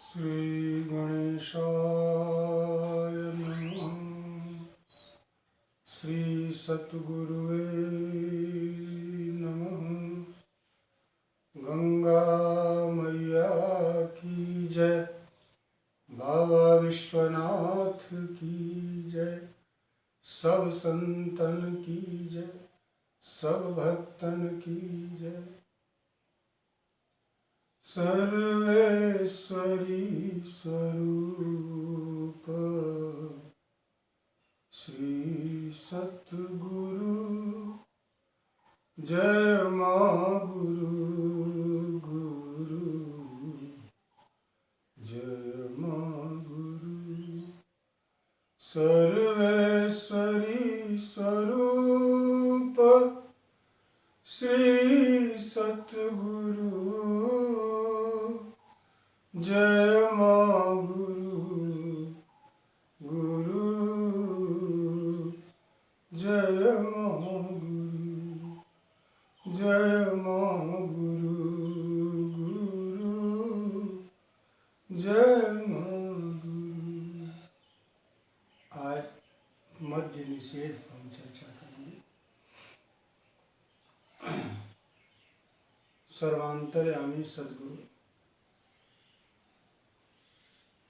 श्री गणेशाय नमः। श्री सतगुरुवे नमः। गंगा मैया की जय, बाबा विश्वनाथ की जय, सब संतन की जय, सब भक्तन की जय। सर्वेश्वरी स्वरूप श्री सतगुरु जय माँ गुरु गुरु जय माँ गुरु। सर्वेश्वरी स्वरूप श्री सतगुरु जय माँ गुरु गुरु जय माँ गुरु जय माँ गुरु गुरु जय माँ गुरु। आज मध्य निषेध पर हम चर्चा करेंगे। सर्वांतर्यामी सद्गुरु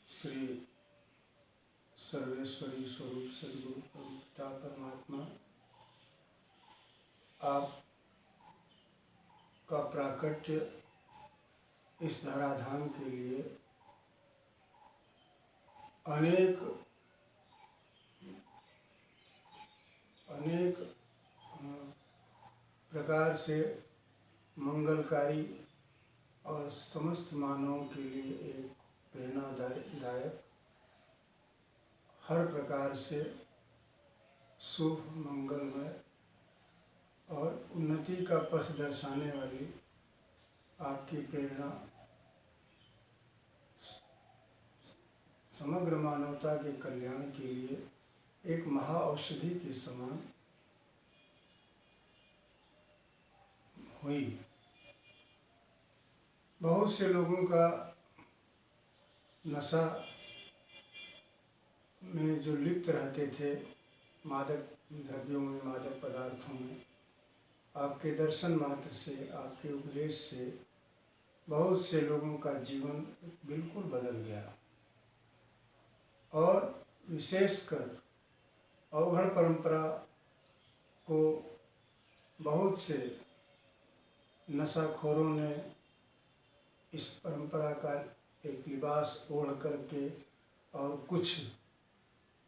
श्री सर्वेश्वरी स्वरूप सद्गुरु पिता परमात्मा आप का प्राकट्य इस धराधाम के लिए अनेक प्रकार से मंगलकारी और समस्त मानवों के लिए एक प्रेरणादायक, हर प्रकार से शुभ मंगलमय और उन्नति का पथ दर्शाने वाली आपकी प्रेरणा समग्र मानवता के कल्याण के लिए एक महाऔषधि के समान हुई। बहुत से लोगों का नशा में जो लिप्त रहते थे, मादक द्रव्यों में, मादक पदार्थों में, आपके दर्शन मात्र से, आपके उपदेश से बहुत से लोगों का जीवन बिल्कुल बदल गया। और विशेषकर अवघड़ परंपरा को बहुत से नशाखोरों ने इस परंपरा का एक लिबास ओढ़ करके और कुछ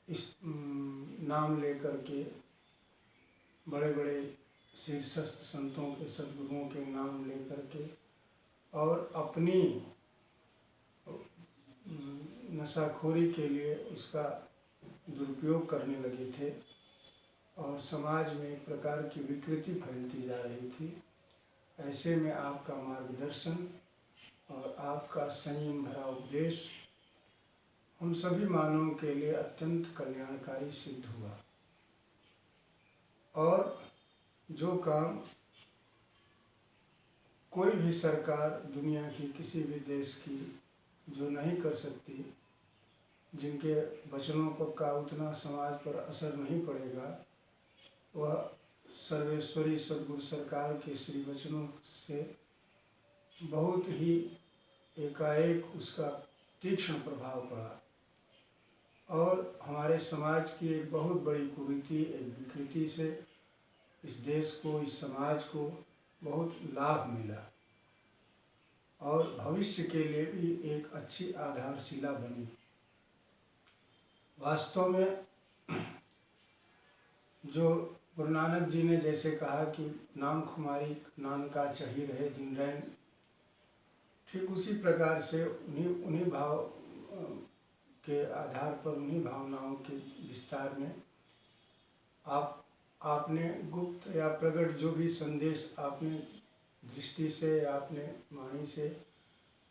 इस नाम लेकर के बड़े बड़े शीर्षस्थ संतों के, सद्गुरुओं के नाम लेकर के और अपनी नशाखोरी के लिए उसका दुरुपयोग करने लगे थे और समाज में एक प्रकार की विकृति फैलती जा रही थी। ऐसे में आपका मार्गदर्शन और आपका संयम भरा उपदेश हम सभी मानवों के लिए अत्यंत कल्याणकारी सिद्ध हुआ। और जो काम कोई भी सरकार दुनिया की किसी भी देश की जो नहीं कर सकती, जिनके वचनों का उतना समाज पर असर नहीं पड़ेगा, वह सर्वेश्वरी सद्गुरु सरकार के श्री वचनों से बहुत ही एकाएक उसका तीक्ष्ण प्रभाव पड़ा और हमारे समाज की एक बहुत बड़ी कुरीति, एक विकृति से इस देश को, इस समाज को बहुत लाभ मिला और भविष्य के लिए भी एक अच्छी आधारशिला बनी। वास्तव में जो गुरु नानक जी ने जैसे कहा कि नाम खुमारी नानका चढ़ी रहे दिन रैन, ठीक उसी प्रकार से उन्हीं भाव के आधार पर, उन्हीं भावनाओं के विस्तार में आपने गुप्त या प्रकट जो भी संदेश आपने दृष्टि से या आपने वाणी से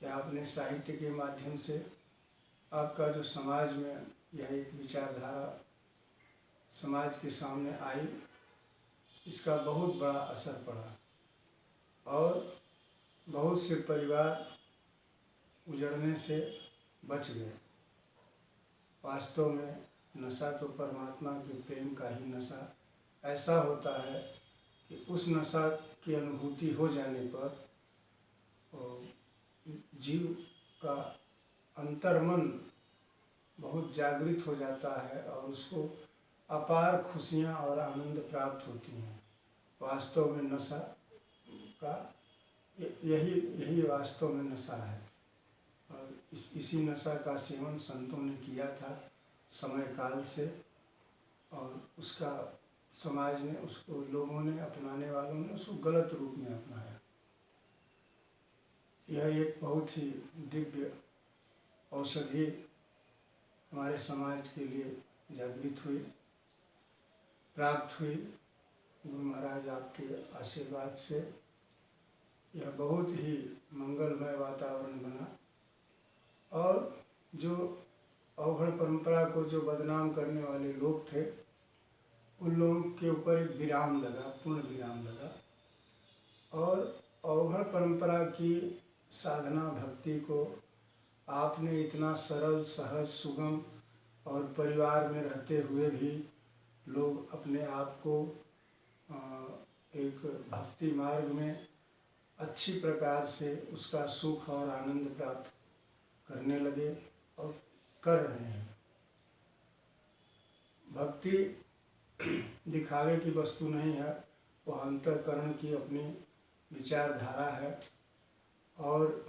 या आपने साहित्य के माध्यम से, आपका जो समाज में यह एक विचारधारा समाज के सामने आई, इसका बहुत बड़ा असर पड़ा और बहुत से परिवार उजड़ने से बच गए। वास्तव में नशा तो परमात्मा के प्रेम का ही नशा ऐसा होता है कि उस नशा की अनुभूति हो जाने पर जीव का अंतर्मन बहुत जागृत हो जाता है और उसको अपार खुशियाँ और आनंद प्राप्त होती हैं। वास्तव में नशा का यही वास्तव में नशा है। और इसी नशा का सेवन संतों ने किया था समय काल से, और उसका समाज ने, उसको लोगों ने, अपनाने वालों ने उसको गलत रूप में अपनाया। यह एक बहुत ही दिव्य औषधि हमारे समाज के लिए जागृत हुई, प्राप्त हुई गुरु महाराज आपके आशीर्वाद से। यह बहुत ही मंगलमय वातावरण बना, और जो अवघड़ परंपरा को जो बदनाम करने वाले लोग थे, उन लोगों के ऊपर एक विराम लगा, पूर्ण विराम लगा। और अवघड़ परंपरा की साधना भक्ति को आपने इतना सरल, सहज, सुगम और परिवार में रहते हुए भी लोग अपने आप को एक भक्ति मार्ग में अच्छी प्रकार से उसका सुख और आनंद प्राप्त करने लगे और कर रहे हैं। भक्ति दिखावे की वस्तु नहीं है, वह अंतःकरण की अपनी विचारधारा है। और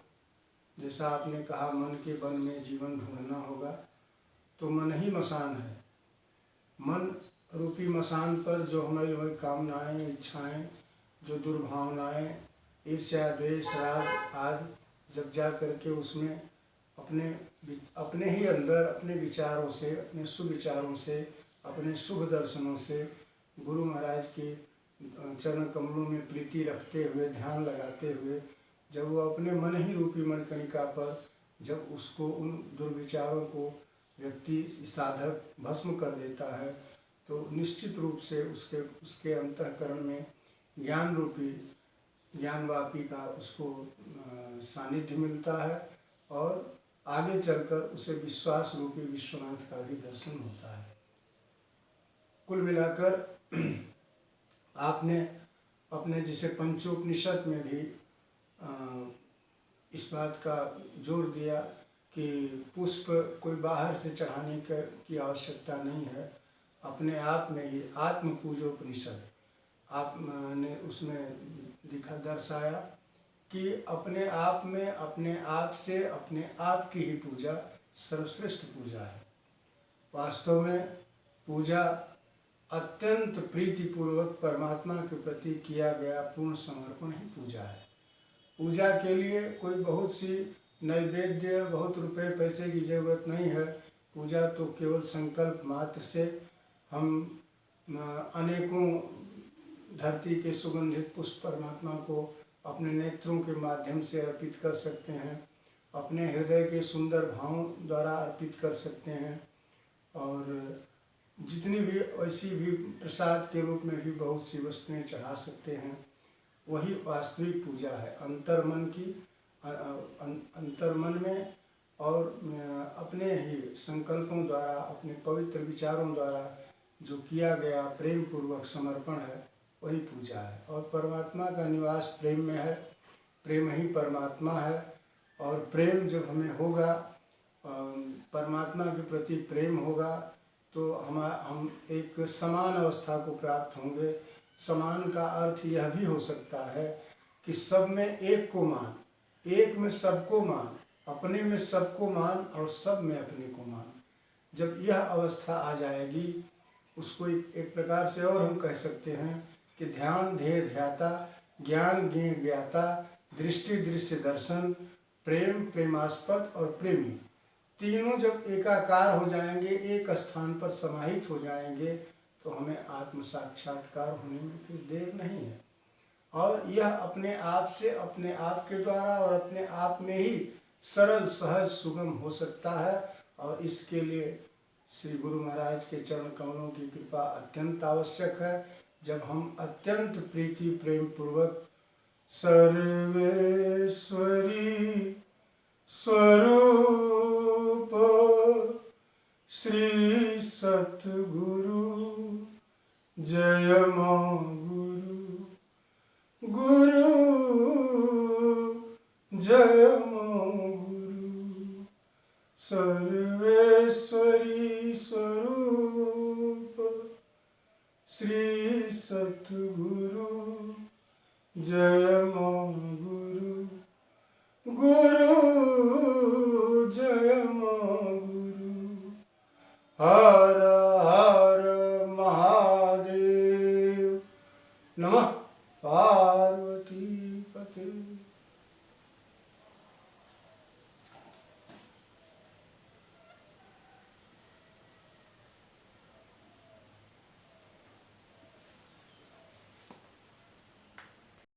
जैसा आपने कहा, मन के वन में जीवन ढूंढना होगा, तो मन ही मसान है। मन रूपी मसान पर जो हमारी कामनाएं, इच्छाएं, जो दुर्भावनाएं, ईर्ष्या, द्वेष, राग आदि, जब जा करके उसमें अपने ही अंदर अपने विचारों से, अपने सुविचारों से, अपने शुभ दर्शनों से गुरु महाराज के चरण कमलों में प्रीति रखते हुए, ध्यान लगाते हुए, जब वो अपने मन ही रूपी मणिकर्णिका पर जब उसको, उन दुर्विचारों को व्यक्ति, साधक भस्म कर देता है, तो निश्चित रूप से उसके अंतःकरण में ज्ञान रूपी, ज्ञानवापी का उसको सानिध्य मिलता है, और आगे चलकर उसे विश्वास रूपी विश्वनाथ का भी दर्शन होता है। कुल मिलाकर आपने अपने जिसे पंचोपनिषद में भी इस बात का जोर दिया कि पुष्प कोई बाहर से चढ़ाने की आवश्यकता नहीं है, अपने आप में ही आत्म पूजोपनिषद आपने उसमें दर्शाया कि अपने आप में, अपने आप से, अपने आप की ही पूजा सर्वश्रेष्ठ पूजा है। वास्तव में पूजा अत्यंत प्रीतिपूर्वक परमात्मा के प्रति किया गया पूर्ण समर्पण ही पूजा है। पूजा के लिए कोई बहुत सी नैवेद्य, बहुत रुपए पैसे की जरूरत नहीं है। पूजा तो केवल संकल्प मात्र से हम अनेकों धरती के सुगंधित पुष्प परमात्मा को अपने नेत्रों के माध्यम से अर्पित कर सकते हैं, अपने हृदय के सुंदर भावों द्वारा अर्पित कर सकते हैं, और जितनी भी वैसी भी प्रसाद के रूप में भी बहुत सी वस्तुएं चढ़ा सकते हैं। वही वास्तविक पूजा है, अंतर्मन की, अंतर्मन में, और अपने ही संकल्पों द्वारा, अपने पवित्र विचारों द्वारा जो किया गया प्रेम पूर्वक समर्पण है, वही पूजा है। और परमात्मा का निवास प्रेम में है, प्रेम ही परमात्मा है। और प्रेम जब हमें होगा, परमात्मा के प्रति प्रेम होगा, तो हम एक समान अवस्था को प्राप्त होंगे। समान का अर्थ यह भी हो सकता है कि सब में एक को मान, एक में सबको मान, अपने में सबको मान और सब में अपने को मान। जब यह अवस्था आ जाएगी, उसको एक प्रकार से और हम कह सकते हैं कि ध्यान ध्येय ध्याता, ज्ञान ज्ञेय ज्ञाता, दृष्टि दृश्य दर्शन, प्रेम प्रेमास्पद और प्रेमी, तीनों जब एकाकार हो जाएंगे, एक स्थान पर समाहित हो जाएंगे, तो हमें आत्म साक्षात्कार होने में फिर देर नहीं है। और यह अपने आप से, अपने आप के द्वारा और अपने आप में ही सरल, सहज, सुगम हो सकता है। और इसके लिए श्री गुरु महाराज के चरण कमलों की कृपा अत्यंत आवश्यक है। जब हम अत्यंत प्रीति प्रेम पूर्वक सर्वेश्वरी स्वरूप श्री सतगुरु जय मो गुरु गुरु जय मो गुरु सर्वेश्वरी स्वरूप श्री सतगुरु जय मो गुरु गुरु जय मो गुरु हर हर महादेव नमः पार्वती पते।